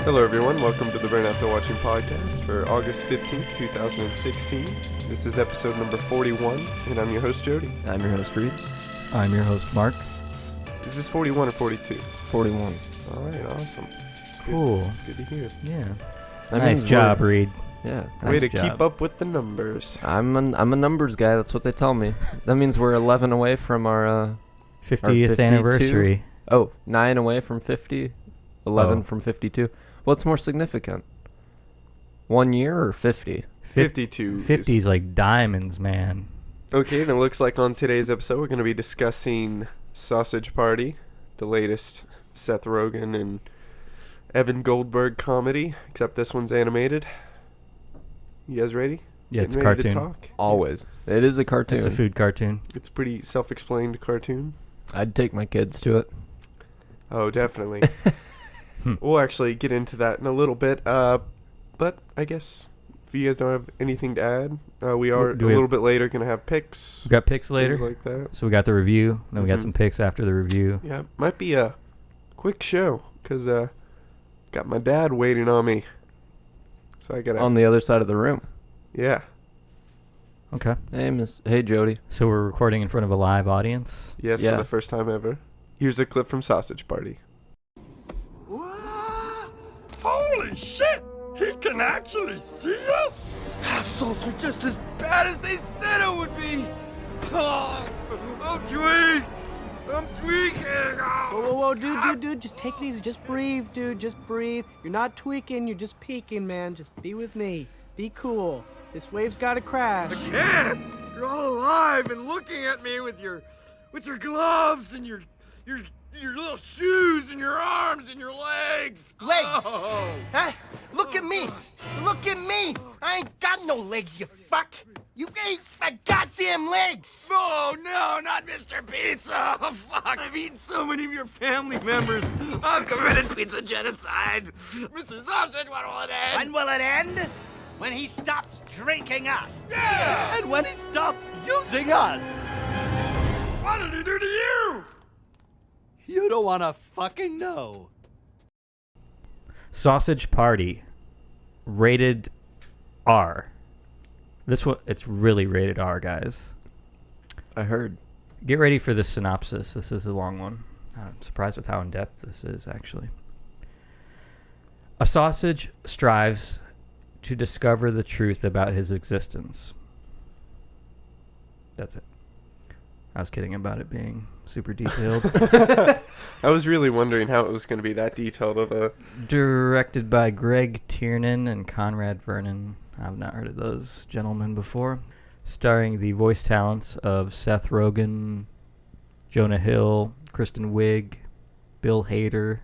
Hello everyone, welcome to the Burn After Watching podcast for August 15th, 2016. This is episode number 41, and I'm your host Jody. I'm your host Reed. I'm your host Mark. Is this 41 or 42? 41. Alright, awesome. Cool. It's good to hear. Yeah. That Nice means job, Reed. Yeah. Way to job. keep up with the numbers. I'm a numbers guy. That's what they tell me. That means we're 11 away from our 50th 52? anniversary. 9 away from 50. 11 Oh. from 52. What's more significant? 1 year or 50? 52. 50's like diamonds, man. Okay, then it looks like on today's episode we're going to be discussing Sausage Party, the latest Seth Rogen and Evan Goldberg comedy, except this one's animated. You guys ready? Yeah, it's a Getting ready to cartoon. talk? Always. It is a cartoon. It's a food cartoon. It's a pretty self-explained cartoon. I'd take my kids to it. Oh, definitely. We'll actually get into that in a little bit. But I guess if you guys don't have anything to add, we are Do a we little bit later going to have picks. We got picks later. Things like that. So we got the review. Then we got Mhm. some picks after the review. Yeah, might be a quick show because got my dad waiting on me. So I got to... On the other side of the room. Yeah. Okay. Hey Jody. So we're recording in front of a live audience. Yes, Yeah. for the first time ever. Here's a clip from Sausage Party. Holy shit! He can actually see us? Assaults are just as bad as they said it would be! Oh, I'm tweaked! I'm tweaking! Whoa, dude, just take it easy. Just breathe, dude, just breathe. You're not tweaking, you're just peeking, man. Just be with me. Be cool. This wave's gotta crash. I can't! You're all alive and looking at me with your gloves and your little shoes and your arms and your legs! Legs? Oh. Huh? Look at me! Look at me! I ain't got no legs, you fuck! You ain't my goddamn legs! Oh no, not Mr. Pizza! Oh, fuck! I've eaten so many of your family members! I've committed pizza genocide! Mr. Sausage, when will it end? When will it end? When he stops drinking us. Yeah! And when he stops using us. What did he do to you? You don't want to fucking know. Sausage Party. Rated R. This one, it's really rated R, guys. I heard. Get ready for the synopsis. This is a long one. I'm surprised with how in-depth this is, actually. A sausage strives to discover the truth about his existence. That's it. I was kidding about it being super detailed. I was really wondering how it was going to be that detailed of a... Directed by Greg Tiernan and Conrad Vernon. I've not heard of those gentlemen before. Starring the voice talents of Seth Rogen, Jonah Hill, Kristen Wiig, Bill Hader,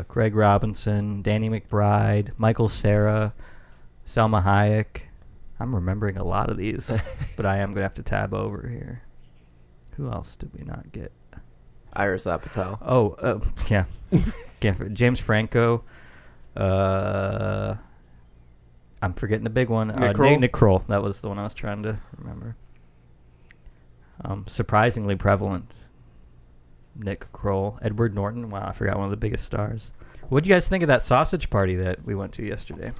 Craig Robinson, Danny McBride, Michael Cera, Salma Hayek. I'm remembering a lot of these, but I am going to have to tab over here. Who else did we not get? Iris Apatow. Oh, yeah. James Franco. I'm forgetting the big one. Nick Kroll? Nick Kroll. That was the one I was trying to remember. Surprisingly prevalent. Nick Kroll. Edward Norton. Wow, I forgot one of the biggest stars. What do you guys think of that sausage party that we went to yesterday?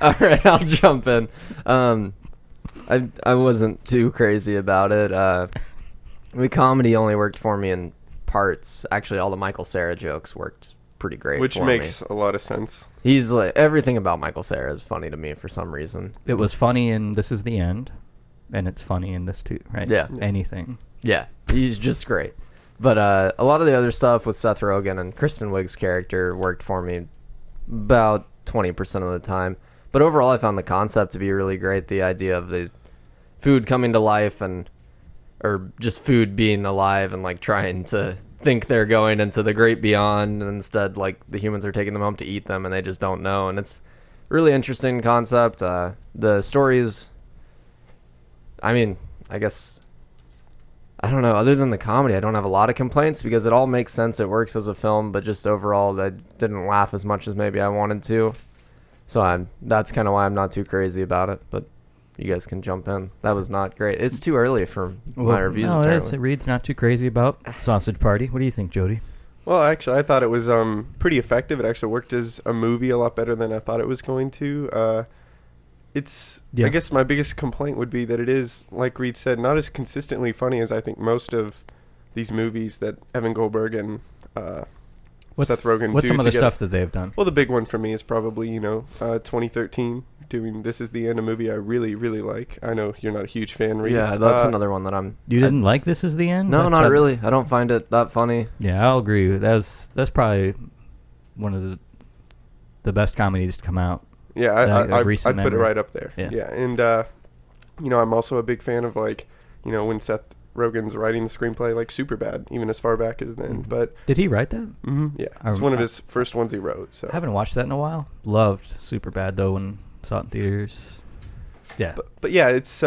All right, I'll jump in. I wasn't too crazy about it. The comedy only worked for me in parts. Actually, all the Michael Cera jokes worked pretty great Which for makes me. a lot of sense. He's like, everything about Michael Cera is funny to me for some reason. It was funny in This Is the End, and it's funny in this too, right? Yeah. Anything. Yeah, he's just great. But a lot of the other stuff with Seth Rogen and Kristen Wiig's character worked for me about 20% of the time. But overall, I found the concept to be really great. The idea of the food coming to life or just food being alive and like trying to think they're going into the great beyond, and instead like the humans are taking them home to eat them and they just don't know. And it's really interesting concept. The stories, I mean, I guess, I don't know, other than the comedy, I don't have a lot of complaints because it all makes sense. It works as a film, but just overall, I didn't laugh as much as maybe I wanted to. So that's kind of why I'm not too crazy about it. But you guys can jump in. That was not great. It's too early for my reviews. No, apparently. it reads not too crazy about Sausage Party. What do you think, Jody? Well, actually, I thought it was pretty effective. It actually worked as a movie a lot better than I thought it was going to. I guess my biggest complaint would be that it is, like Reed said, not as consistently funny as I think most of these movies that Evan Goldberg and Seth Rogen What's do some of the together. stuff that they've done? Well, the big one for me is probably, 2013, doing This Is the End, a movie I really, really like. I know you're not a huge fan, Reed. Yeah, that's another one that I'm... You didn't like This Is the End? No, not really. I don't find it that funny. Yeah, I'll agree. That's probably one of the best comedies to come out. Yeah, of I'd recent put it memory. right up there. Yeah. And, I'm also a big fan of, when Seth Rogen's writing the screenplay, like Superbad, even as far back as then. But Did he write that? yeah, it's one of his first ones he wrote. So I haven't watched that in a while. Loved Superbad, though, when saw it in theaters. Yeah. But yeah, it's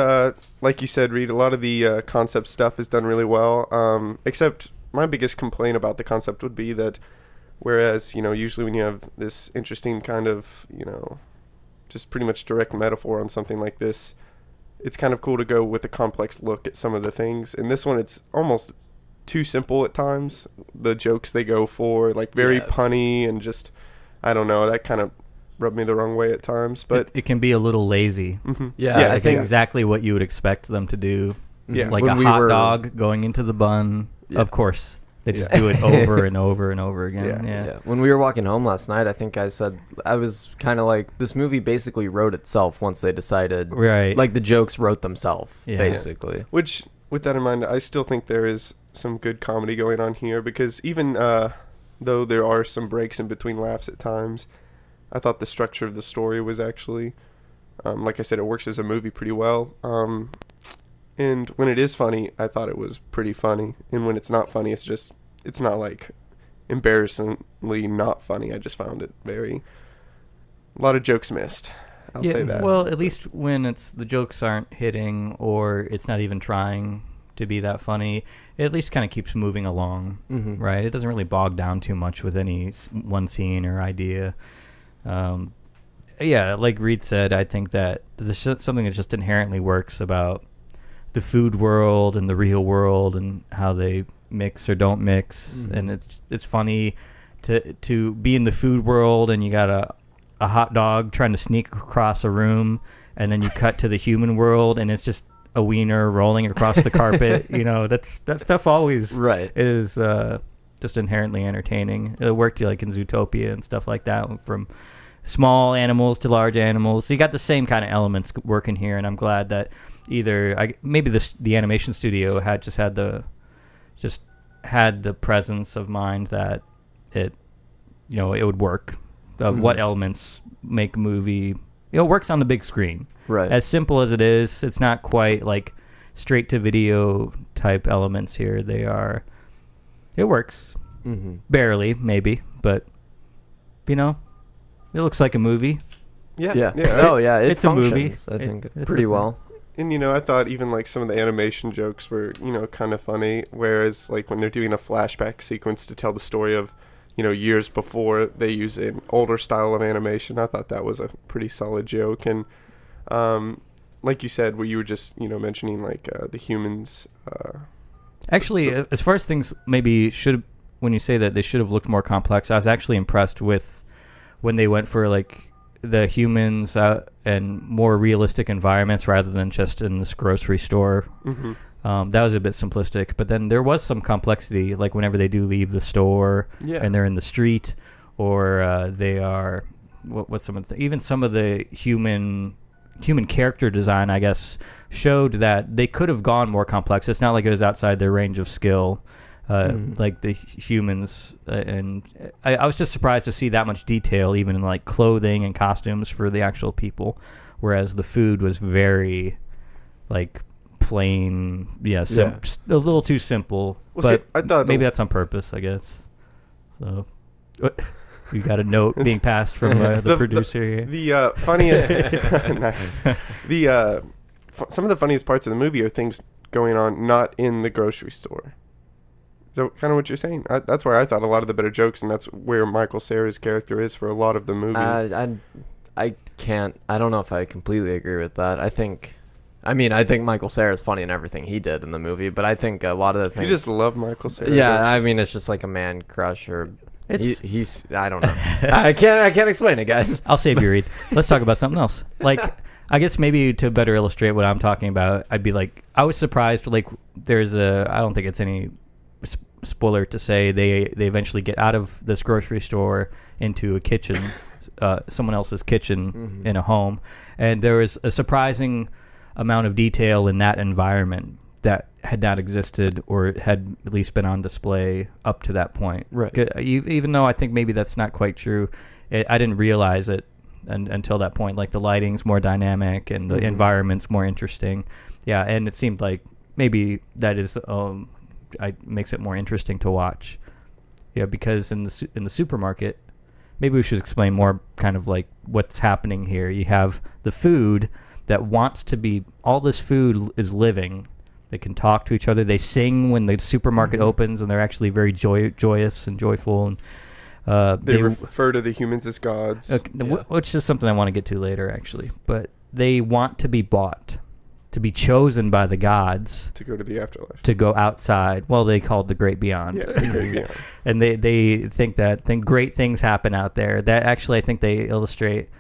like you said, Reed, a lot of the concept stuff is done really well. Except my biggest complaint about the concept would be that whereas, usually when you have this interesting kind of, just pretty much direct metaphor on something like this, it's kind of cool to go with a complex look at some of the things. In this one, it's almost too simple at times. The jokes they go for, like very punny and just, I don't know, that kind of rubbed me the wrong way at times. But it can be a little lazy. Yeah, I think exactly what you would expect them to do. Yeah. Like When a we hot were- dog going into the bun. Yeah. Of course. They just do it over and over and over again. Yeah. Yeah. When we were walking home last night, I think I said, I was kind of like, this movie basically wrote itself once they decided. Right. Like, the jokes wrote themselves, Yeah. basically. Which, with that in mind, I still think there is some good comedy going on here, because even though there are some breaks in between laughs at times, I thought the structure of the story was actually, like I said, it works as a movie pretty well. And when it is funny, I thought it was pretty funny. And when it's not funny, it's not like embarrassingly not funny. I just found it a lot of jokes missed. I'll say that. Well, at least when the jokes aren't hitting or it's not even trying to be that funny, it at least kind of keeps moving along, right? It doesn't really bog down too much with any one scene or idea. Yeah, like Reed said, I think that there's something that just inherently works about the food world and the real world and how they mix or don't mix. And it's funny to be in the food world and you got a hot dog trying to sneak across a room, and then you cut to the human world and it's just a wiener rolling across the carpet. That stuff always is just inherently entertaining. It worked like in Zootopia and stuff like that, from small animals to large animals. So you got the same kind of elements working here, and I'm glad that maybe the animation studio had the presence of mind that it would work. What elements make a movie works on the big screen. Right. As simple as it is, it's not quite like straight to video type elements here. It works. Barely, maybe, but it looks like a movie. Yeah. Oh, yeah. It's a functions, movie. I think, It's pretty a- well. And, I thought even, like, some of the animation jokes were, kind of funny. Whereas, like, when they're doing a flashback sequence to tell the story of, years before, they use an older style of animation. I thought that was a pretty solid joke. And, like you said, where you were just, mentioning, like, the humans. Actually, as far as things maybe when you say that they should have looked more complex, I was actually impressed with when they went for, like, the humans and more realistic environments rather than just in this grocery store. That was a bit simplistic, but then there was some complexity, like whenever they do leave the store and they're in the street, or they are even some of the human character design, I guess, showed that they could have gone more complex. It's not like it was outside their range of skill. Like the humans, and I was just surprised to see that much detail even in like clothing and costumes for the actual people, whereas the food was very like plain, a little too simple. Well, but see, I thought maybe that's on purpose, I guess. So we got a note being passed from the producer here. The funniest, nice. Some of the funniest parts of the movie are things going on not in the grocery store. So kind of what you're saying. That's where I thought a lot of the better jokes, and that's where Michael Cera's character is for a lot of the movie. I don't know if I completely agree with that. I think I mean, I think Michael Cera's funny in everything he did in the movie, but I think a lot of the things... You just love Michael Cera. Yeah, I mean, it's just like a man crush, or... He's I don't know. I can't explain it, guys. I'll save you, Reed. Let's talk about something else. Like, I guess maybe to better illustrate what I'm talking about, I'd be like, I was surprised, like, I don't think it's any spoiler to say they eventually get out of this grocery store into a kitchen, someone else's kitchen in a home, and there was a surprising amount of detail in that environment that had not existed or had at least been on display up to that point. Right. Even though I think maybe that's not quite true, I didn't realize it until that point. Like the lighting's more dynamic and the environment's more interesting. Yeah, and it seemed like maybe that is makes it more interesting to watch. Yeah, because in the supermarket, maybe we should explain more kind of like what's happening here. You have the food that wants to be, all this food is living. They can talk to each other. They sing when the supermarket opens, and they're actually very joyous and joyful. And they refer to the humans as gods. Which is something I want to get to later, actually. But they want to be bought, to be chosen by the gods. To go to the afterlife. To go outside. Well, they call it the Great Beyond. Yeah, the Great Beyond. And they think that great things happen out there. That actually, I think they illustrate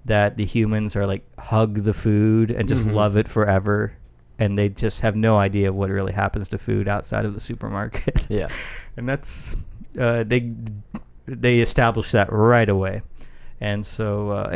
that the humans are like hug the food and just love it forever. And they just have no idea what really happens to food outside of the supermarket. Yeah. And that's, they establish that right away. And so,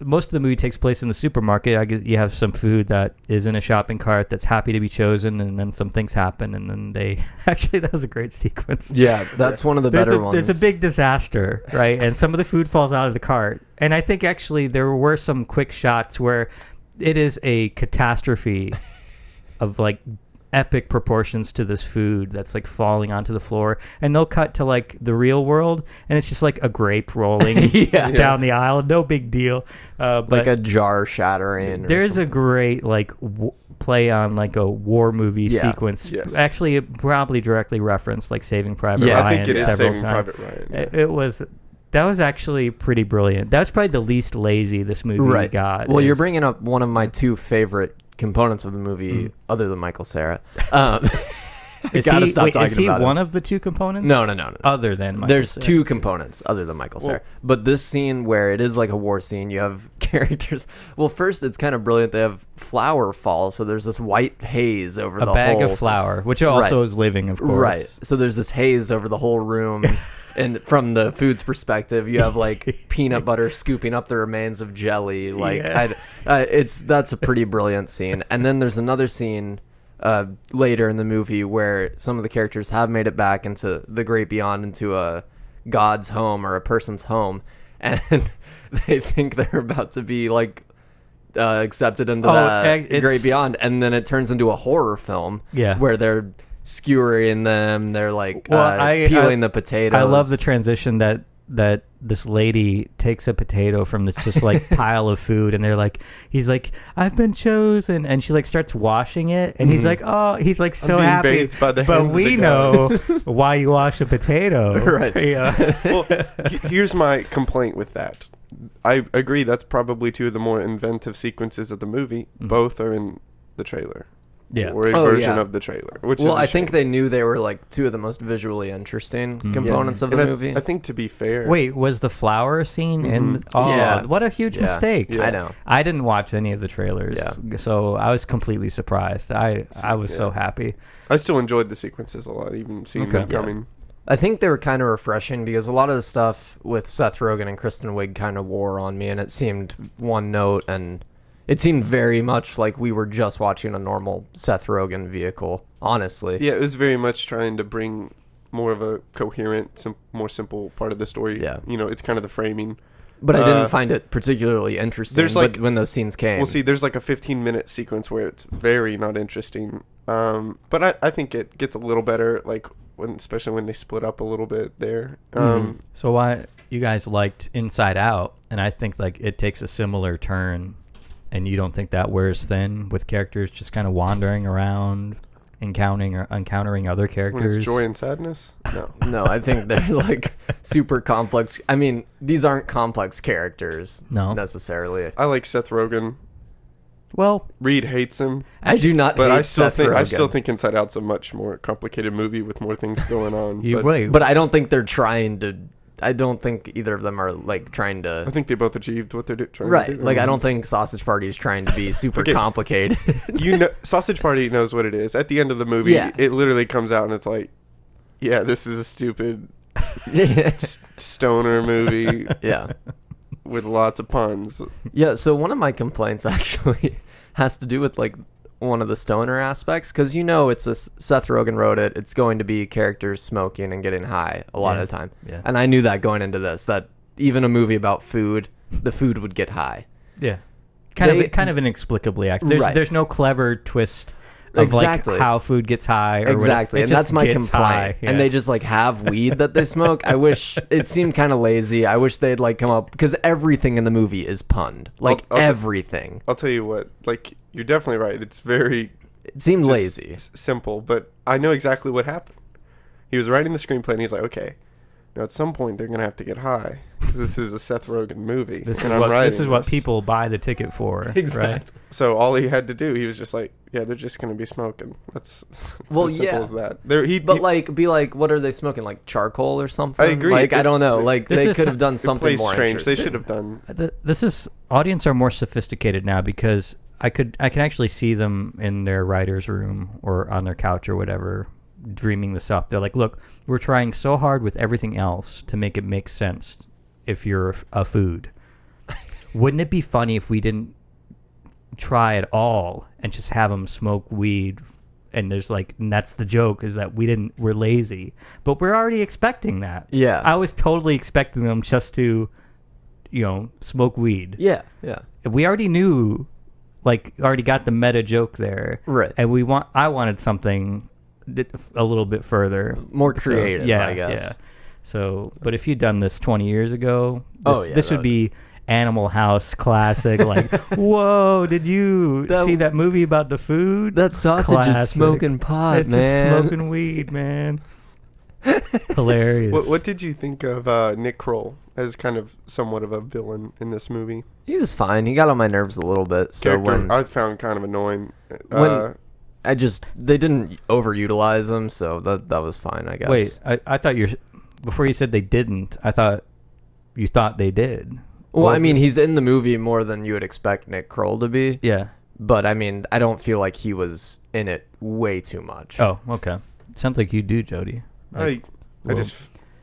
most of the movie takes place in the supermarket. I guess you have some food that is in a shopping cart that's happy to be chosen, and then some things happen, and then that was a great sequence. Yeah, that's one of the better ones. There's a big disaster, right? And some of the food falls out of the cart. And I think actually there were some quick shots where it is a catastrophe of like epic proportions to this food that's like falling onto the floor, and they'll cut to like the real world, and it's just like a grape rolling down the aisle. No big deal, but like a jar shattering. There's a great like play on like a war movie sequence. Yes. Actually, it probably directly referenced like Saving Private Ryan. I think it is Saving times. Private Ryan. That was actually pretty brilliant. That was probably the least lazy this movie got. Well, you're bringing up one of my two favorite components of the movie, other than Michael Cera. Is he one of the two components? No. Other than Michael There's Cera. two components other than Michael Cera. But this scene where it is like a war scene, you have characters. Well, first it's kind of brilliant. They have flour fall, so there's this white haze over the whole... A bag of flour, which also is living, of course. Right. So there's this haze over the whole room. And from the food's perspective, you have like peanut butter scooping up the remains of jelly. Like that's a pretty brilliant scene. And then there's another scene later in the movie where some of the characters have made it back into the Great Beyond, into a god's home or a person's home, and they think they're about to be like accepted into that Great Beyond, and then it turns into a horror film where they're skewering them, they're like peeling the potatoes. I love the transition that this lady takes a potato from this just like pile of food, and he's like, I've been chosen, and she like starts washing it, and he's like, oh, he's like so happy, but we know why you wash a potato. Right. Yeah. Well, here's my complaint with that. I agree that's probably two of the more inventive sequences of the movie. Both are in the trailer. Yeah. Or a version of the trailer. Which is I think they knew they were like two of the most visually interesting components of the movie. I think, to be fair... Wait, was the flower scene in... Oh, yeah. What a huge mistake. Yeah. I know. I didn't watch any of the trailers, so I was completely surprised. I was so happy. I still enjoyed the sequences a lot, even seeing them coming. I think they were kind of refreshing because a lot of the stuff with Seth Rogen and Kristen Wiig kind of wore on me, and it seemed one note, and... It seemed very much like we were just watching a normal Seth Rogen vehicle, honestly. Yeah, it was very much trying to bring more of a coherent, more simple part of the story. Yeah. You know, it's kind of the framing. But I didn't find it particularly interesting when those scenes came. Well, see, there's like a 15-minute sequence where it's very not interesting. But I think it gets a little better, like especially when they split up a little bit there. So why you guys liked Inside Out, and I think like it takes a similar turn. And you don't think that wears thin with characters just kind of wandering around, encountering other characters? When it's joy and sadness? No. No, I think they're like super complex. I mean, these aren't complex characters necessarily. I like Seth Rogen. Well, Reed hates him, I do not but hate I still Seth think Rogen. Inside Out's a much more complicated movie with more things going on. But I don't think they're trying to. I don't think either of them are like trying to. I think they both achieved what they're trying to do. Like I don't think Sausage Party is trying to be super Okay. complicated. Sausage Party knows what it is. At the end of the movie, it literally comes out and it's like, yeah, this is a stupid stoner movie. Yeah. With lots of puns. Yeah, so one of my complaints actually has to do with like one of the stoner aspects, because it's Seth Rogen wrote it. It's going to be characters smoking and getting high a lot of the time. Yeah. And I knew that going into this, that even a movie about food, the food would get high. Yeah. Kind of inexplicably. There's no clever twist of like how food gets high or exactly, whatever. and that's my complaint. Yeah. And they just like have weed that they smoke. I wish it seemed kind of lazy. I wish they'd like come up, because everything in the movie is punned, like everything. I'll tell you what, like you're definitely right. It's very. It seemed lazy, simple, but I know exactly what happened. He was writing the screenplay and he's like, okay, now at some point they're gonna have to get high, because this is a Seth Rogen movie. This is what people buy the ticket for. Exactly. Right? So all he had to do, he was just like, yeah, they're just gonna be smoking. That's as simple as that. Be like, what are they smoking? Like charcoal or something? I agree. Like I don't know. Like they could have done something more strange. interesting. They should have done. Audience are more sophisticated now, because I can actually see them in their writer's room or on their couch or whatever, dreaming this up. They're like, look, we're trying so hard with everything else to make it make sense if you're a food. Wouldn't it be funny if we didn't try at all and just have them smoke weed? And that's the joke, is that we're lazy, but we're already expecting that. Yeah. I was totally expecting them just to, smoke weed. Yeah. We already knew, already got the meta joke there. Right. And I wanted something a little bit further. More creative, I guess. Yeah. So, but if you'd done this 20 years ago, this this would be Animal House classic. Like, whoa, did you see that movie about the food? That sausage is smoking pot, it's man. Just smoking weed, man. Hilarious. What did you think of Nick Kroll as kind of somewhat of a villain in this movie? He was fine. He got on my nerves a little bit. So I found kind of annoying. They didn't overutilize him, so that was fine, I guess. Wait, I thought before you said they didn't, I thought you thought they did. Well, I mean, he's in the movie more than you would expect Nick Kroll to be. Yeah. But, I mean, I don't feel like he was in it way too much. Oh, okay. Sounds like you do, Jody. I just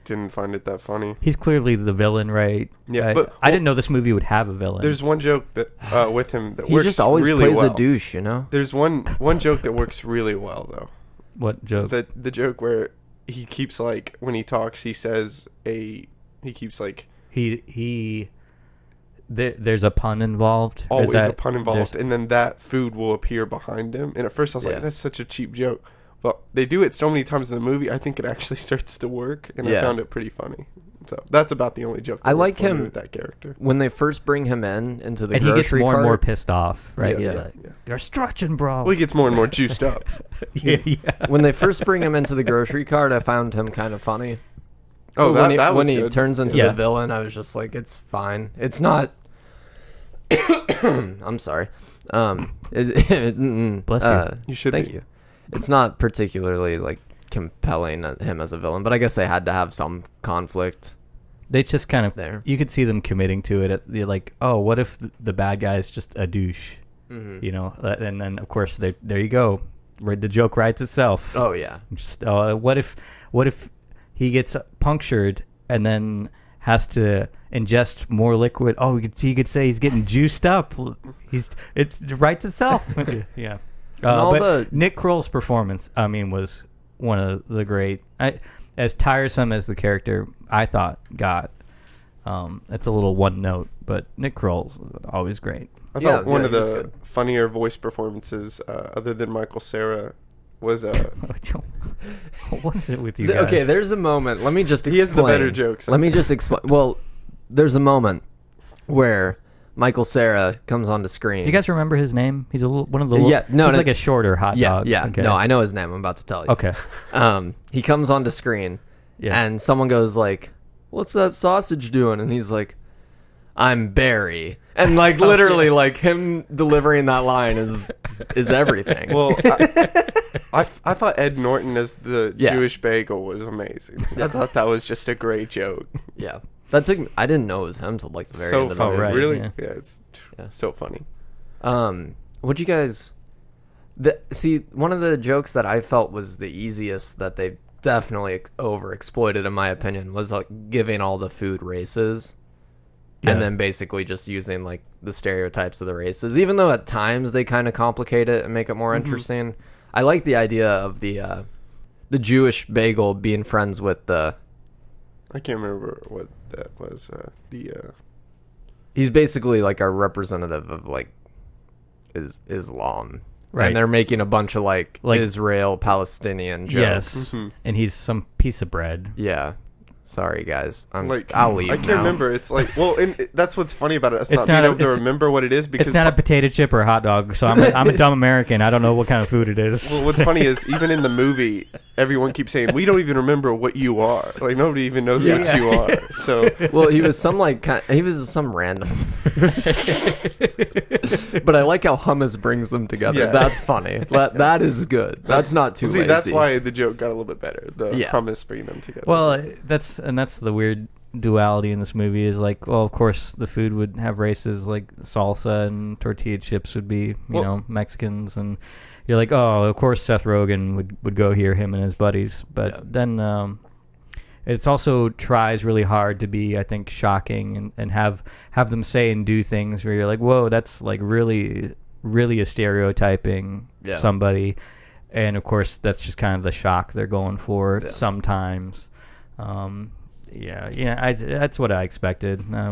didn't find it that funny. He's clearly the villain, right? Yeah, but I didn't know this movie would have a villain. There's one joke that with him that he works just always really plays well. a douche, There's one joke that works really well though. What joke? The joke where he keeps like when he talks, he says there's a pun involved. Always a pun involved, and then that food will appear behind him. And at first, I was like, "That's such a cheap joke," but they do it so many times in the movie. I think it actually starts to work, and I found it pretty funny. So that's about the only joke that I like worked for me him with that character. When they first bring him into the and grocery he gets more cart, and more pissed off, right? Yeah. You're stretching, bro. Well, he gets more and more juiced up. yeah. When they first bring him into the grocery cart, I found him kind of funny. Oh, when that was when he good. turns into the villain, I was just like, it's fine. It's not. I'm sorry. Bless you. You should. Thank you. It's not particularly like compelling him as a villain, but I guess they had to have some conflict. They just kind of there. You could see them committing to it. They're like, oh, what if the bad guy is just a douche? Mm-hmm. And then of course there you go. The joke writes itself. Oh yeah. Just what if he gets punctured and then has to ingest more liquid? Oh, he could say he's getting juiced up. It writes itself. Yeah. But Nick Kroll's performance, I mean, was one of the great. As tiresome as the character I thought got, it's a little one note, but Nick Kroll's always great. I thought one of the funnier voice performances, other than Michael Cera, was what is it with you guys? Okay, there's a moment. Let me just explain. He has the better jokes. Let me just explain. Well, there's a moment where Michael Cera comes onto screen. Do you guys remember his name? He's one of the he's like a shorter hot dog. Yeah, okay. No, I know his name. I'm about to tell you. Okay. He comes onto screen, and someone goes like, "What's that sausage doing?" And he's like, I'm Barry. And like literally like him delivering that line is everything. Well, I thought Ed Norton as the Jewish bagel was amazing. I thought that was just a great joke. Yeah. That took me, I didn't know it was him till like the very So end of the funny. movie. right. Really? Yeah. Yeah, it's so funny. What'd you guys see, one of the jokes that I felt was the easiest that they definitely over exploited in my opinion was like giving all the food races. And then basically just using like the stereotypes of the races, even though at times they kind of complicate it and make it more interesting. I like the idea of the Jewish bagel being friends with the. I can't remember what that was. He's basically like a representative of like Islam, Right. And they're making a bunch of like Israel Palestinian jokes. Yes, and he's some piece of bread. Yeah. Sorry, guys. Like I'll leave I can't now. remember. It's like, well, and that's what's funny about it. It's not not being a- able to it's- remember what it is because It's not a potato chip or a hot dog, so I'm a dumb American. I don't know what kind of food it is. Well, what's funny is even in the movie, everyone keeps saying we don't even remember what you are. Like nobody even knows what you are. So Well, he was some he was some random. But I like how hummus brings them together. Yeah. That's funny. That is good. That's not too see, lazy. that's why the joke got a little bit better. The Yeah. hummus bringing them together. Well, that's the weird duality in this movie is like, well, of course the food would have races like salsa and tortilla chips would be, you know, Mexicans, and you're like, oh, of course Seth Rogen would go here, him and his buddies, but then it's also tries really hard to be, I think, shocking and have them say and do things where you're like, whoa, that's like really a stereotyping somebody, and of course that's just kind of the shock they're going for sometimes. That's what I expected. I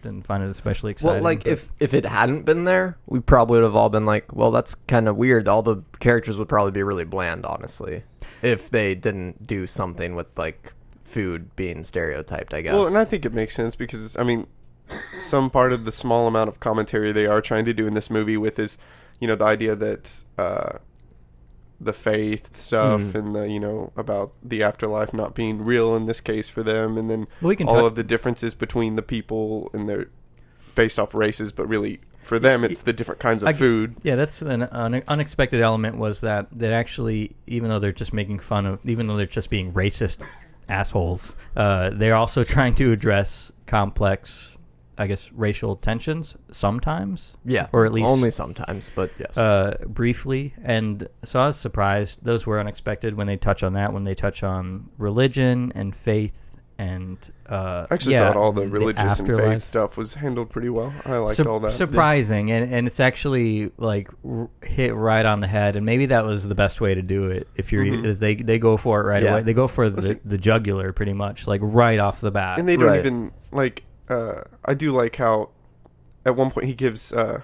didn't find it especially exciting. Well, like if it hadn't been there, we probably would have all been like, well, that's kind of weird. All the characters would probably be really bland, honestly, if they didn't do something with like food being stereotyped, I guess. Well, and I think it makes sense because I mean, some part of the small amount of commentary they are trying to do in this movie with is, you know, the idea that the faith stuff and the, you know, about the afterlife not being real in this case for them, and then all of the differences between the people and they're based off races, but really for them it's the different kinds of food. Yeah, that's an unexpected element was that actually, even though they're just making fun of, even though they're just being racist assholes, they're also trying to address complex, I guess, racial tensions sometimes. Yeah, or at least only sometimes, but yes, briefly. And so I was surprised. Those were unexpected when they touch on that. When they touch on religion and faith, and I actually thought all the religious and faith stuff was handled pretty well. I liked all that. Surprising, and it's actually like hit right on the head. And maybe that was the best way to do it. If you're, is they go for it right away. They go for the jugular pretty much, like right off the bat. And they don't even like. I do like how at one point he gives the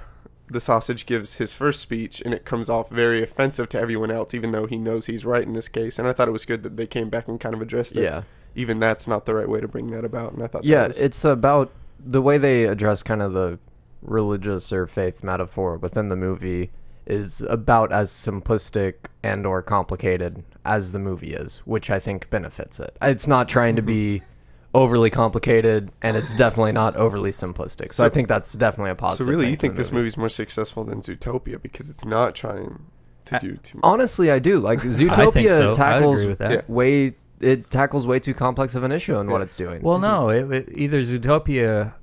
sausage gives his first speech and it comes off very offensive to everyone else, even though he knows he's right in this case. And I thought it was good that they came back and kind of addressed it. Yeah, even that's not the right way to bring that about. And I thought it's about the way they address kind of the religious or faith metaphor within the movie is about as simplistic and or complicated as the movie is, which I think benefits it. It's not trying to be overly complicated, and it's definitely not overly simplistic. So I think that's definitely a positive. So really, thing you think for the this movie. movie's more successful than Zootopia because it's not trying to do too much. Honestly, I do. Like Zootopia I think so. tackles I agree with that. it tackles way too complex of an issue in what it's doing. Well, no, either Zootopia.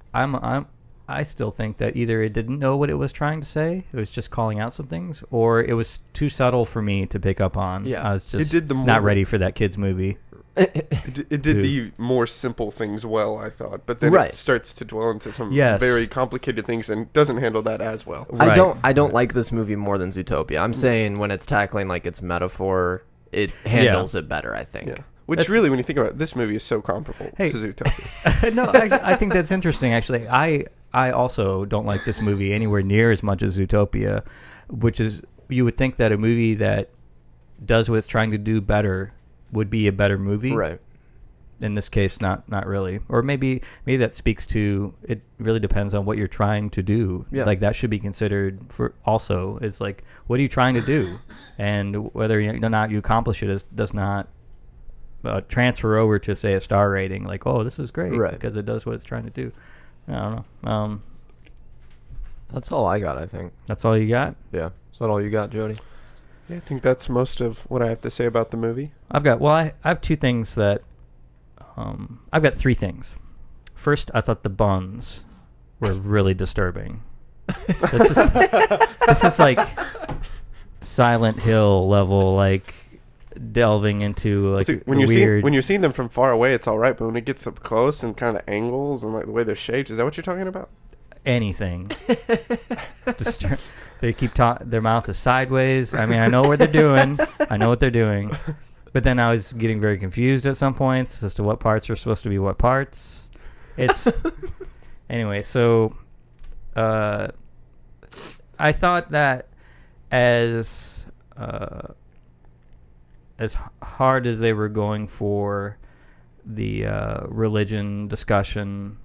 I still think that either it didn't know what it was trying to say, it was just calling out some things, or it was too subtle for me to pick up on. Yeah. I was just It did not ready for that kids movie. It did the more simple things well, I thought, but then it starts to dwell into some very complicated things and doesn't handle that as well. I don't like this movie more than Zootopia. I'm saying when it's tackling like its metaphor, it handles it better, I think. Yeah. Which really, when you think about it, this movie is so comparable to Zootopia. No, I think that's interesting, actually. I also don't like this movie anywhere near as much as Zootopia, which is, you would think that a movie that does what it's trying to do better would be a better movie. Right. In this case, not really. Or maybe that speaks to, it really depends on what you're trying to do. Yeah. Like that should be considered for also. It's like, what are you trying to do? And whether or not you accomplish it does not transfer over to, say, a star rating. Like, oh, this is great because it does what it's trying to do. I don't know. That's all I got, I think. That's all you got? Yeah. Is that all you got, Jody? Yeah, I think that's most of what I have to say about the movie. I have two things that I've got three things. First, I thought the buns were really disturbing. This is like Silent Hill level, like delving into like See, when you're seeing them from far away, it's all right, but when it gets up close and kind of angles and like the way they're shaped, is that what you're talking about? Anything. They keep their mouth is sideways. I mean, I know what they're doing. I know what they're doing. But then I was getting very confused at some points as to what parts are supposed to be what parts. It's anyway. So, I thought that as hard as they were going for the religion discussion,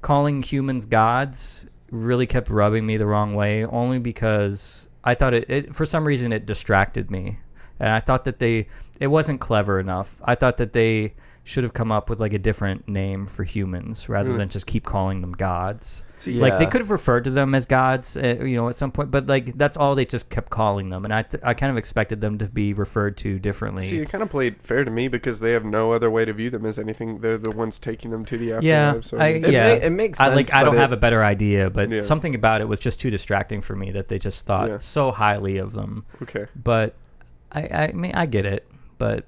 calling humans gods really kept rubbing me the wrong way, only because I thought it for some reason it distracted me, and I thought that it wasn't clever enough. I thought that they should have come up with like a different name for humans rather than just keep calling them gods. Yeah. Like they could have referred to them as gods, at some point, but like that's all they just kept calling them, and I kind of expected them to be referred to differently. See, it kind of played fair to me because they have no other way to view them as anything. They're the ones taking them to the afterlife. Yeah, So it makes sense. I don't have a better idea, but Yeah. something about it was just too distracting for me that they just thought so highly of them. Okay. But I mean, I get it, but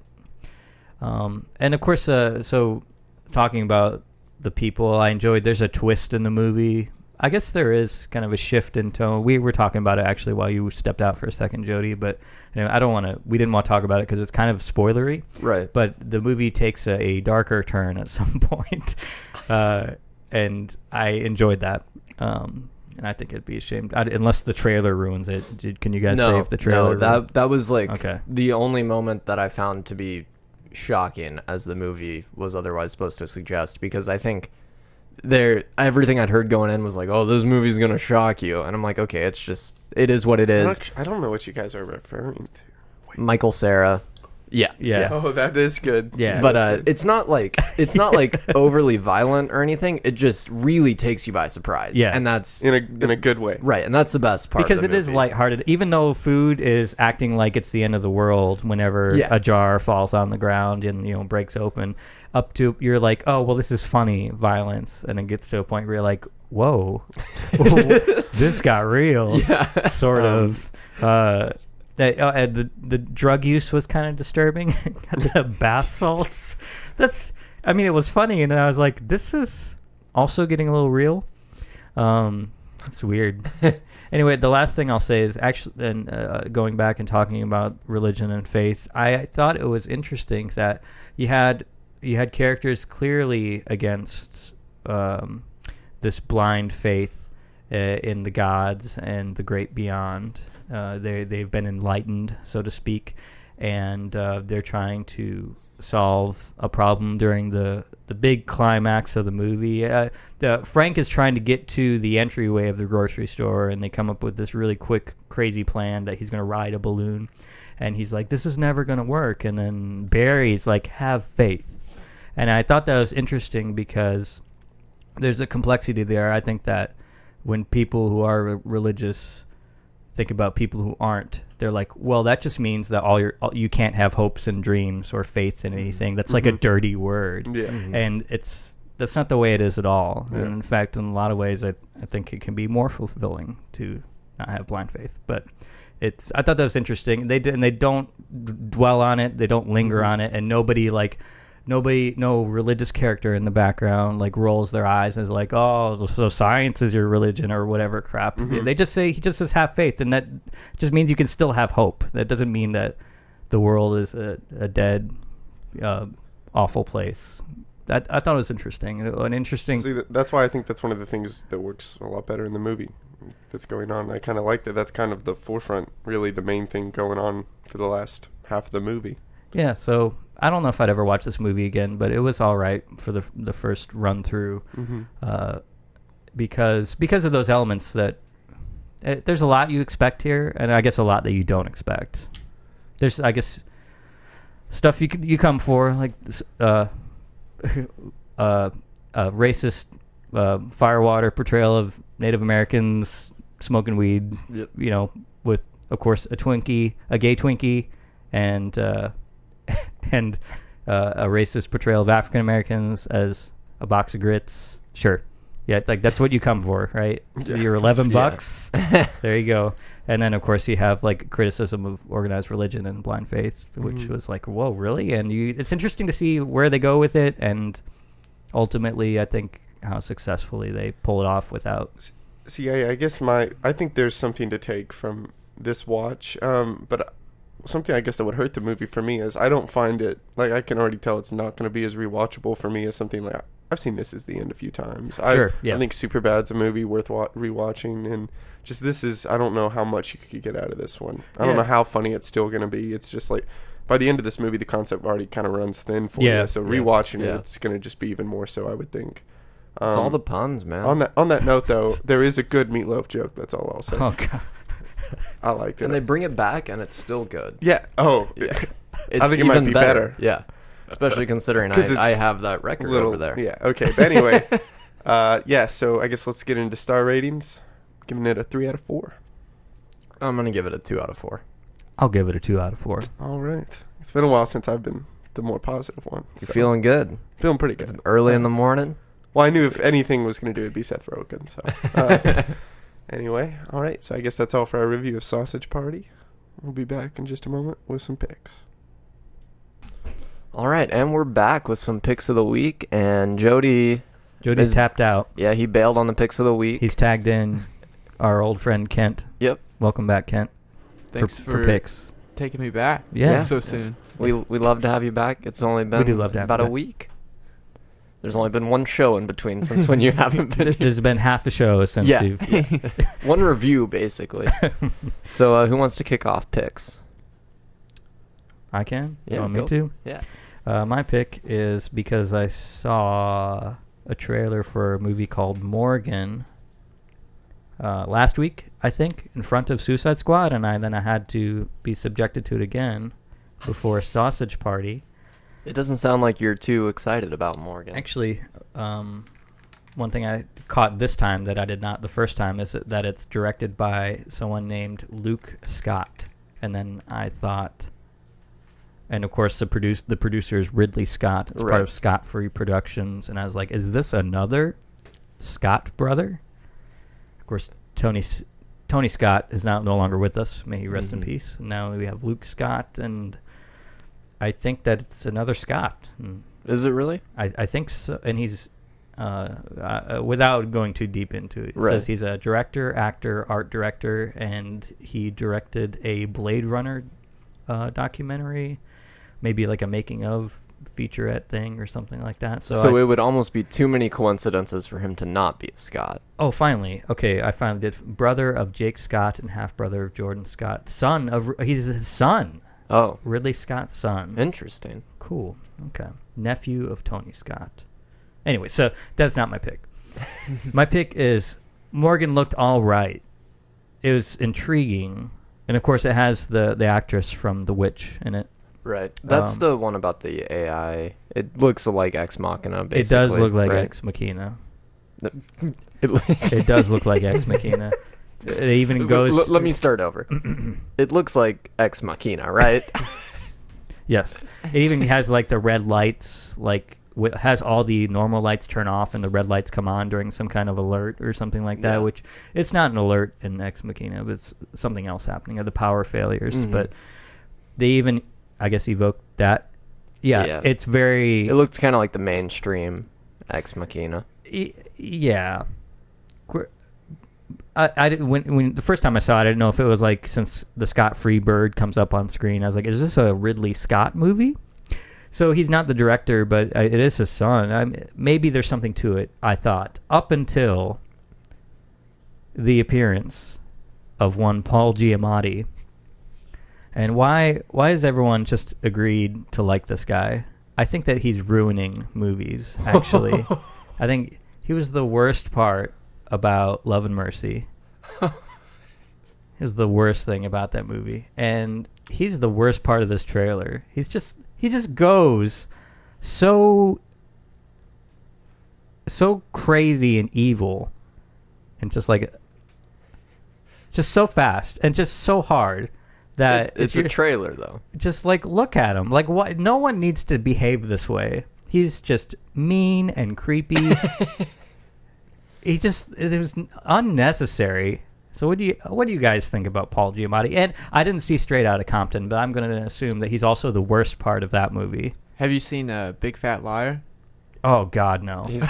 and of course, so talking about the people I enjoyed, there's a twist in the movie. I guess there is kind of a shift in tone. We were talking about it actually while you stepped out for a second, Jody, but we didn't want to talk about it because it's kind of spoilery. Right. But the movie takes a darker turn at some point, and I enjoyed that. And I think it'd be a shame unless the trailer ruins it. Can you guys say if the trailer? No, that was like the only moment that I found to be shocking as the movie was otherwise supposed to suggest, because I think everything I'd heard going in was like, oh, this movie's gonna shock you, and I'm like, okay, it is what it is. I don't know what you guys are referring to. Michael Cera. Yeah. Oh, that is good. Yeah. But it's not like overly violent or anything. It just really takes you by surprise. Yeah. And that's In a good way. right, and that's the best part. Because of the it is movie. lighthearted, even though food is acting like it's the end of the world whenever a jar falls on the ground and breaks open. Up to you're like, oh well, this is funny violence, and it gets to a point where you're like, whoa, this got real. Yeah. Sort of. The drug use was kind of disturbing. The bath salts. It was funny, and then I was like, this is also getting a little real. That's weird. Anyway, the last thing I'll say is actually, and going back and talking about religion and faith, I thought it was interesting that you had characters clearly against this blind faith in the gods and the great beyond. They've been enlightened, so to speak, and they're trying to solve a problem during the big climax of the movie. Frank is trying to get to the entryway of the grocery store, and they come up with this really quick, crazy plan that he's going to ride a balloon, and he's like, this is never going to work. And then Barry's like, have faith. And I thought that was interesting because there's a complexity there. I think that when people who are religious think about people who aren't, they're like, well, that just means that you can't have hopes and dreams or faith in anything. That's like a dirty word. Yeah. And that's not the way it is at all. Yeah. And in fact, in a lot of ways, I think it can be more fulfilling to not have blind faith. But I thought that was interesting. They don't dwell on it. They don't linger on it. And no religious character in the background like rolls their eyes and is like, oh, so science is your religion or whatever crap. They just say, he just says have faith, and that just means you can still have hope. That doesn't mean that the world is a dead, awful place. I thought it was interesting. See, that's why I think that's one of the things that works a lot better in the movie that's going on. I kind of like that. That's kind of the forefront, really the main thing going on for the last half of the movie. Yeah, so I don't know if I'd ever watch this movie again, but it was all right for the first run through, because of those elements that there's a lot you expect here, and I guess a lot that you don't expect. There's, I guess, stuff you come for, like racist Firewater portrayal of Native Americans smoking weed. Yep. You know, with of course a gay Twinkie, and and a racist portrayal of African Americans as a box of grits. Sure. Yeah, like that's what you come for, right? So you're $11. There you go. And then of course you have like criticism of organized religion and blind faith, which was like, whoa, really? And it's interesting to see where they go with it, and ultimately I think how successfully they pull it off without. See, I guess I think there's something to take from this watch, but something I guess that would hurt the movie for me is I don't find it, like I can already tell it's not going to be as rewatchable for me as something like I've seen This Is the End a few times. Sure, yeah. I think Superbad's a movie worth rewatching, and just this is, I don't know how much you could get out of this one. I don't know how funny it's still going to be. It's just like by the end of this movie, the concept already kind of runs thin for you. So rewatching it, it's going to just be even more so, I would think. It's all the puns, man. On that note, though, there is a good meatloaf joke. That's all I'll say. Oh god. I liked it. And they bring it back, and it's still good. Yeah. Oh. Yeah. I think it might be better. Yeah. Especially considering I have that record over there. Yeah. Okay. But anyway, yeah. So I guess let's get into star ratings. Giving it a 3 out of 4. I'm gonna give it a 2 out of 4. I'll give it a 2 out of 4. All right. It's been a while since I've been the more positive one. You're feeling good. Feeling pretty good. It's early in the morning. Well, I knew if anything was going to do, it'd be Seth Rogen. So, anyway, all right. So I guess that's all for our review of Sausage Party. We'll be back in just a moment with some picks. All right, and we're back with some picks of the week. And Jody's tapped out. Yeah, he bailed on the picks of the week. He's tagged in our old friend Kent. Yep. Welcome back, Kent. Thanks for picks. Taking me back. Yeah. So soon. We love to have you back. It's only been about a week. There's only been one show in between since when you haven't been here. There's been half a show since you've... One review, basically. So who wants to kick off picks? I can? Yeah, you want me to? Yeah. My pick is because I saw a trailer for a movie called Morgan last week, I think, in front of Suicide Squad, and I had to be subjected to it again before Sausage Party. It doesn't sound like you're too excited about Morgan. Actually, one thing I caught this time that I did not the first time is that it's directed by someone named Luke Scott. And then I thought, and of course the producer is Ridley Scott. It's part of Scott Free Productions. And I was like, is this another Scott brother? Of course, Tony Scott is now no longer with us. May he rest in peace. And now we have Luke Scott, and I think that it's another Scott. Is it really? I think so. And he's, without going too deep into it, says he's a director, actor, art director, and he directed a Blade Runner documentary, maybe like a making of featurette thing or something like that. So it would almost be too many coincidences for him to not be a Scott. Oh, finally. Okay, I finally did. Brother of Jake Scott and half-brother of Jordan Scott. He's his son. Oh. Ridley Scott's son. Interesting. Cool. Okay. Nephew of Tony Scott. Anyway, so that's not my pick. My pick is Morgan looked all right. It was intriguing. And, of course, it has the actress from The Witch in it. Right. That's the one about the AI. It looks like Ex Machina, basically. It does look like Ex Machina. It does look like Ex Machina. It even goes... Let me start over. It looks like Ex Machina, right? Yes. It even has, like, the red lights, like... has all the normal lights turn off and the red lights come on during some kind of alert or something like that, which it's not an alert in Ex Machina, but it's something else happening, the power failures. But they even, I guess, evoked that. Yeah. It's very... It looked kind of like the mainstream Ex Machina. Yeah. I didn't, when the first time I saw it, I didn't know if it was like, since the Scott Free Bird comes up on screen, I was like, is this a Ridley Scott movie? So he's not the director, but it is his son. Maybe there's something to it, I thought, up until the appearance of one Paul Giamatti. And why has everyone just agreed to like this guy? I think that he's ruining movies, actually. I think he was the worst part about Love and Mercy. Is the worst thing about that movie. And he's the worst part of this trailer. He just goes so so crazy and evil, and just so fast and just so hard that It's a trailer, though. just like, look at him. Like, what? No one needs to behave this way. He's just mean and creepy. It was unnecessary. So what do you guys think about Paul Giamatti? And I didn't see Straight Outta Compton, but I'm going to assume that he's also the worst part of that movie. Have you seen Big Fat Liar? Oh God, no. He's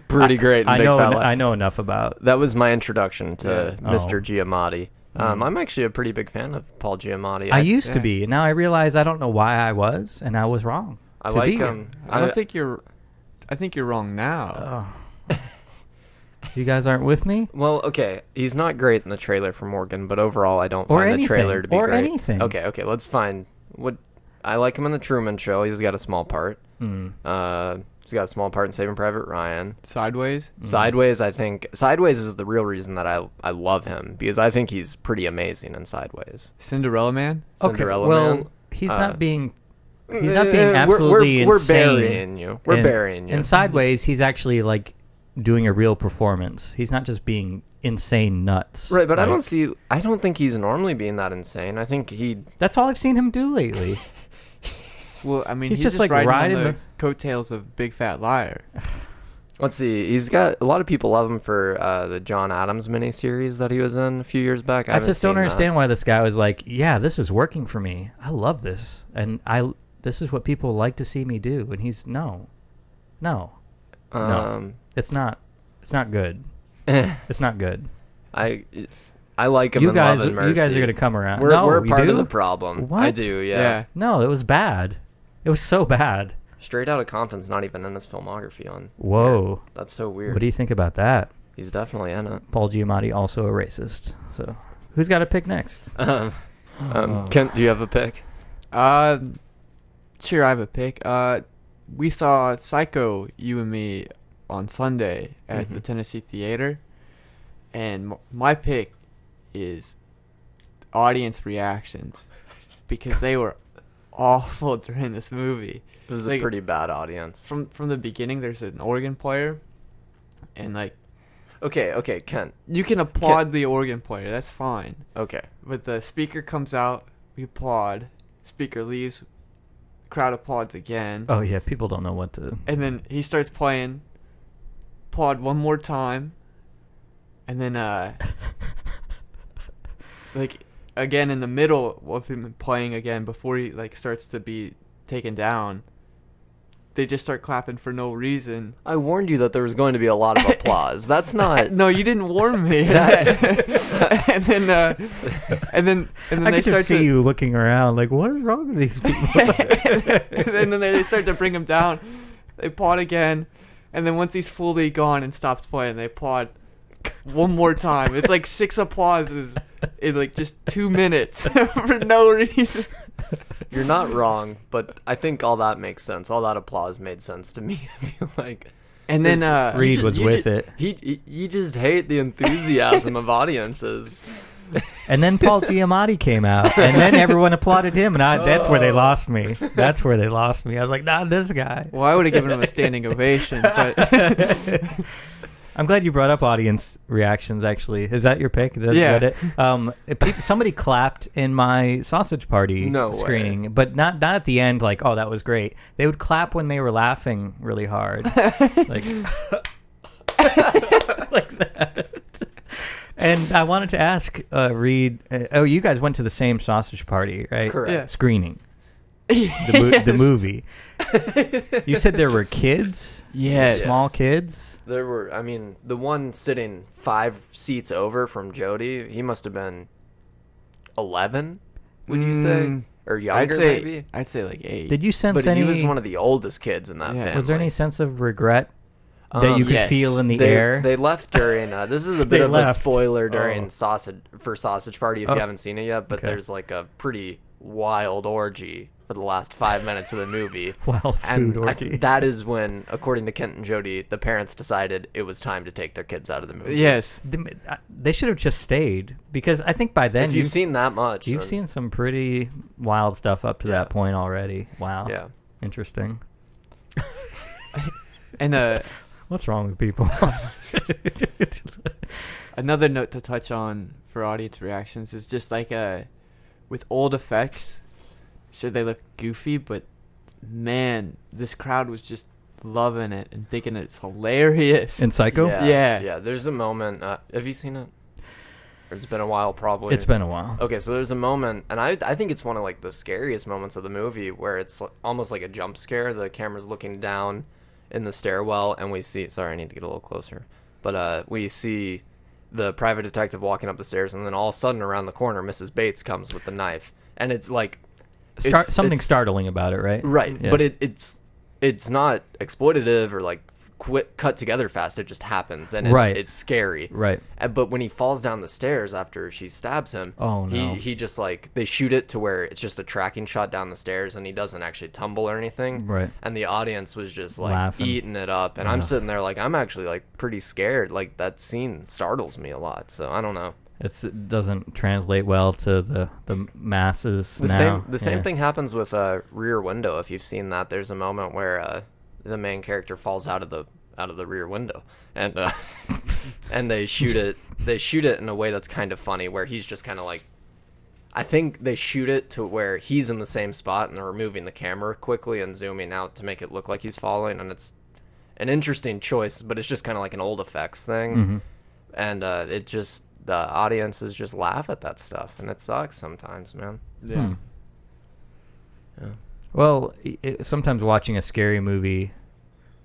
pretty great in I Big know Fat Liar. I know enough about. That was my introduction to Yeah. Mr. Oh. Giamatti. I'm actually a pretty big fan of Paul Giamatti. I used to be, and now I realize I don't know why I was, and I was wrong. I to like be. him. I think you're wrong now. You guys aren't with me? Well, okay, he's not great in the trailer for Morgan, but overall, I don't Or find anything. the trailer to be Or great. anything. Okay, let's find what I like him in the Truman Show. He's got a small part. He's got a small part in Saving Private Ryan. Sideways? Sideways, I think Sideways is the real reason that I love him, because I think he's pretty amazing in Sideways. Cinderella Man? Cinderella well, Man. he's not being absolutely we're insane. burying you. We're burying you. In Sideways, he's actually like doing a real performance. He's not just being insane nuts. Right, but Like, I don't think he's normally being that insane. I think that's all I've seen him do lately. Well, I mean, He's he's just, just like, riding riding on the the- coattails of Big Fat Liar. Let's see. He's got a lot of people love him for the John Adams miniseries that he was in a few years back. I just don't understand why this guy was like, yeah, this is working for me. I love this, and this is what people like to see me do. And he's no, it's not. It's not good. It's not good. I like him. You in guys, Love and Mercy. you guys are gonna come around. We're no, we're you part do? of the problem. What? I do. Yeah. No, it was bad. It was so bad. Straight Outta Compton's not even in his filmography on. Whoa. Here. That's so weird. What do you think about that? He's definitely in it. Paul Giamatti, also a racist. So, who's got to pick next? Kent, do you have a pick? Sure, I have a pick. We saw Psycho, you and me, on Sunday at the Tennessee Theater, and my pick is audience reactions, because they were awful during this movie. It was Like, a pretty bad audience. From the beginning, there's an organ player, and like, Okay, Kent. you can applaud the organ player, that's fine. Okay. But the speaker comes out, we applaud. Speaker leaves, crowd applauds again. Oh yeah, people don't know what to. And then he starts playing, applaud one more time, and then like again in the middle of him playing again before he like starts to be taken down, they just start clapping for no reason. I warned you that there was going to be a lot of applause. That's not. No, you didn't warn me. and then I they could start just see to, you looking around, like, what is wrong with these people? and then they start to bring him down. They applaud again, and then once he's fully gone and stops playing, they applaud one more time. It's like 6 applauses in like just 2 minutes for no reason. You're not wrong, but I think all that makes sense. All that applause made sense to me. I feel like. And then Reed was with it. You just hate the enthusiasm of audiences. And then Paul Giamatti came out, and then everyone applauded him, and that's where they lost me. That's where they lost me. I was like, not this guy. well, I would have given him a standing ovation, but I'm glad you brought up audience reactions. Actually, is that your pick? Is Yeah. that it? Somebody clapped in my Sausage Party No screening, way. but not at the end. Like, oh, that was great. They would clap when they were laughing really hard, like like that. And I wanted to ask Reed. You guys went to the same Sausage Party, right? Correct. Yeah. Screening. The movie. You said there were kids? Yes. Small kids? There were. I mean, the one sitting 5 seats over from Jody, he must have been 11. Would you say, or younger? Maybe. I'd say like 8. Did you sense But any? he was one of the oldest kids in that Yeah. family. Was there any sense of regret that you could Yes. feel in the they, air? They left during. This is a They bit of left. a spoiler during Oh. Sausage Party if Oh. you haven't seen it yet. But Okay. there's like a pretty wild orgy for the last 5 minutes of the movie. Wild And food orgy. that is when, according to Kent and Jody, the parents decided it was time to take their kids out of the movie. Yes. They should have just stayed, because I think by then If you've seen that much, you've then- seen some pretty wild stuff up to that point already. Wow. Yeah. Interesting. And What's wrong with people? Another note to touch on for audience reactions is just like with old effects, sure they look goofy, but man, this crowd was just loving it and thinking it's hilarious. In Psycho? Yeah. There's a moment. Have you seen it? Or it's been a while, probably. It's been a while. Okay, so there's a moment, and I think it's one of like the scariest moments of the movie, where it's almost like a jump scare. The camera's looking down in the stairwell, and we see. Sorry, I need to get a little closer. But we see the private detective walking up the stairs, and then all of a sudden, around the corner, Mrs. Bates comes with the knife, and it's like Something startling about it, right? Right, Yeah. but it's not exploitative or like cut together fast. It just happens, and it's scary. Right. But when he falls down the stairs after she stabs him, oh no, he just like they shoot it to where it's just a tracking shot down the stairs, and he doesn't actually tumble or anything. Right. And the audience was just like Laughing. eating it up, and I'm sitting there like I'm actually like pretty scared. Like that scene startles me a lot. So I don't know. It doesn't translate well to the masses The now. same thing happens with Rear Window. If you've seen that, there's a moment where the main character falls out of the rear window, and and they shoot it in a way that's kind of funny, where he's just kind of like, I think they shoot it to where he's in the same spot, and they're moving the camera quickly and zooming out to make it look like he's falling, and it's an interesting choice, but it's just kind of like an old effects thing, Mm-hmm. and it just. The audiences just laugh at that stuff, and it sucks sometimes, man. Yeah. Yeah. Well, sometimes watching a scary movie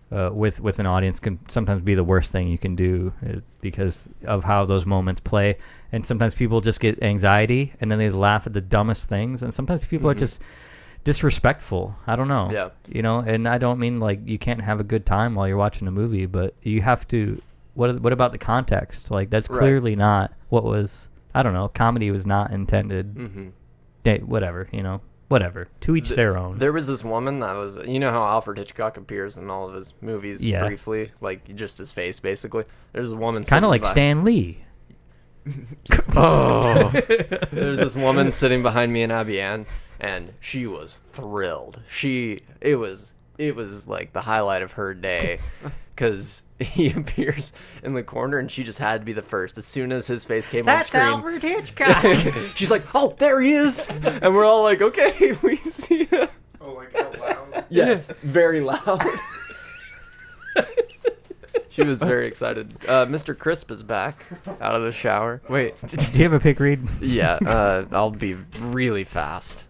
with an audience can sometimes be the worst thing you can do because of how those moments play. And sometimes people just get anxiety, and then they laugh at the dumbest things. And sometimes people are just disrespectful. I don't know. Yeah. You know, and I don't mean like you can't have a good time while you're watching a movie, but you have to. What about the context? Like that's clearly not what was. I don't know. Comedy was not intended. Mm-hmm. Whatever. You know. Whatever. To each their own. There was this woman that was. You know how Alfred Hitchcock appears in all of his movies briefly, like just his face, basically. There's a woman. Kind of like Stan Lee. Oh. There's this woman sitting behind me in Abbey Ann, and she was thrilled. It was like the highlight of her day, because he appears in the corner, and she just had to be the first. As soon as his face came on screen, Alfred Hitchcock. she's like, "Oh, there he is!" And we're all like, "Okay, we see him." Oh, like out loud? Yes, very loud. She was very excited. Mr. Crisp is back out of the shower. Wait. Do you have a pick, Reed? Yeah, I'll be really fast.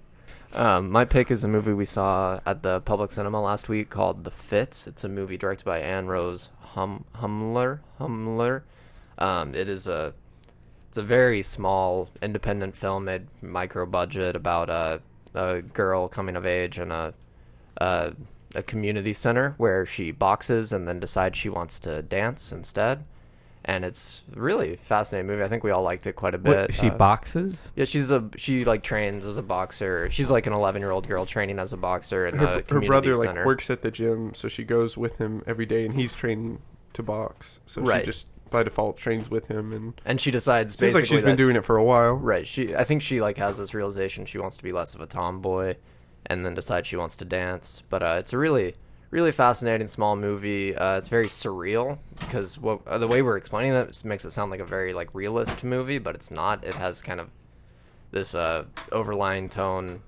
My pick is a movie we saw at the public cinema last week called The Fits. It's a movie directed by Anne Rose Humler. It's a very small independent film, made micro budget, about a girl coming of age in a community center where she boxes and then decides she wants to dance instead. And it's a really fascinating movie. I think we all liked it quite a bit. She boxes? Yeah, she like trains as a boxer. She's like an 11-year-old girl training as a boxer in a Her community brother center. like works at the gym, so she goes with him every day, and he's training to box. So she just by default trains with him, and she decides seems basically like she's been doing it for a while. Right. I think she like has this realization she wants to be less of a tomboy, and then decides she wants to dance. But it's a really fascinating small movie. It's very surreal because the way we're explaining it just makes it sound like a very like realist movie, but it's not. It has kind of this overlying tone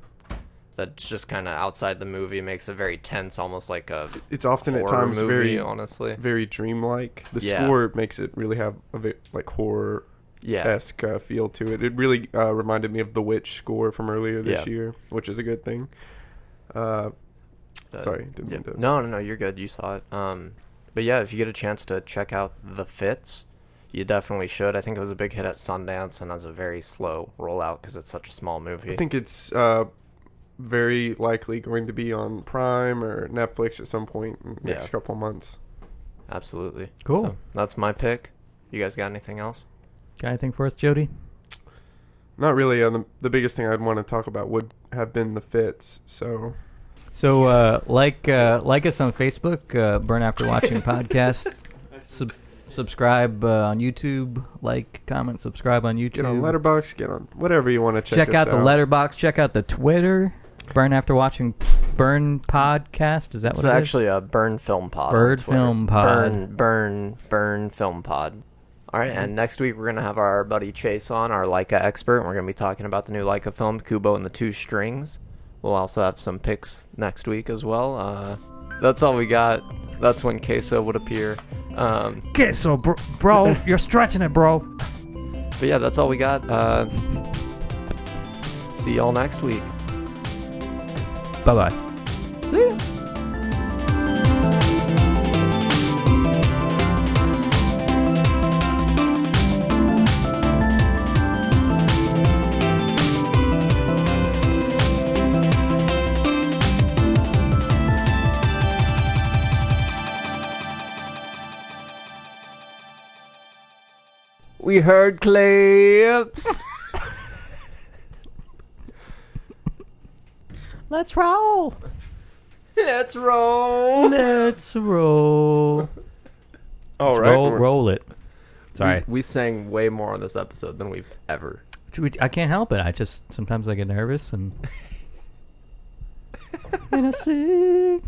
that's just kind of outside the movie, makes it very tense, almost like a It's often at horror times movie, very honestly very dreamlike. The Yeah. score makes it really have a bit like horror esque feel to it. It really reminded me of the Witch score from earlier this year, which is a good thing. Sorry, didn't mean to. No, you're good. You saw it. But yeah, if you get a chance to check out The Fits, you definitely should. I think it was a big hit at Sundance and has a very slow rollout because it's such a small movie. I think it's very likely going to be on Prime or Netflix at some point in the next couple months. Absolutely. Cool. So that's my pick. You guys got anything else? Got anything for us, Jody? Not really. The biggest thing I'd want to talk about would have been The Fits. So like us on Facebook, Burn After Watching Podcast. Subscribe on YouTube. Like, comment, subscribe on YouTube. Get on Letterboxd. Get on whatever you want to check out the Letterboxd. Check out the Twitter. Burn after watching Burn podcast. Is that It's what it is? actually a Burn Film Pod. on Bird Twitter. Film Pod. Burn Film Pod. All right, and next week we're gonna have our buddy Chase on, our Leica expert. And we're gonna be talking about the new Leica film, Kubo and the Two Strings. We'll also have some picks next week as well. That's all we got. That's when Queso would appear. Queso, bro, you're stretching it, bro. But yeah, that's all we got. See y'all next week. Bye-bye. See ya. We heard clips. Let's roll. Let's roll. Let's roll. All Let's right. roll it. Sorry. We sang way more on this episode than we've ever. I can't help it. Sometimes I get nervous and I sing.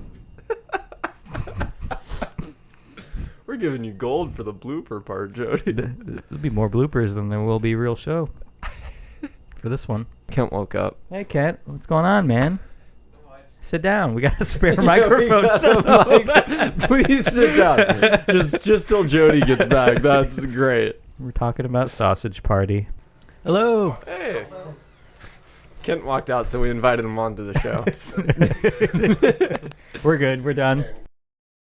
We're giving you gold for the blooper part, Jody. There'll be more bloopers than there will be real show for this one. Kent woke up. Hey, Kent, what's going on, man? Sit down. We got a spare microphone. Please sit down. just till Jody gets back. That's great. We're talking about Sausage Party. Hello. Hey. Kent walked out, so we invited him onto the show. We're good. We're done.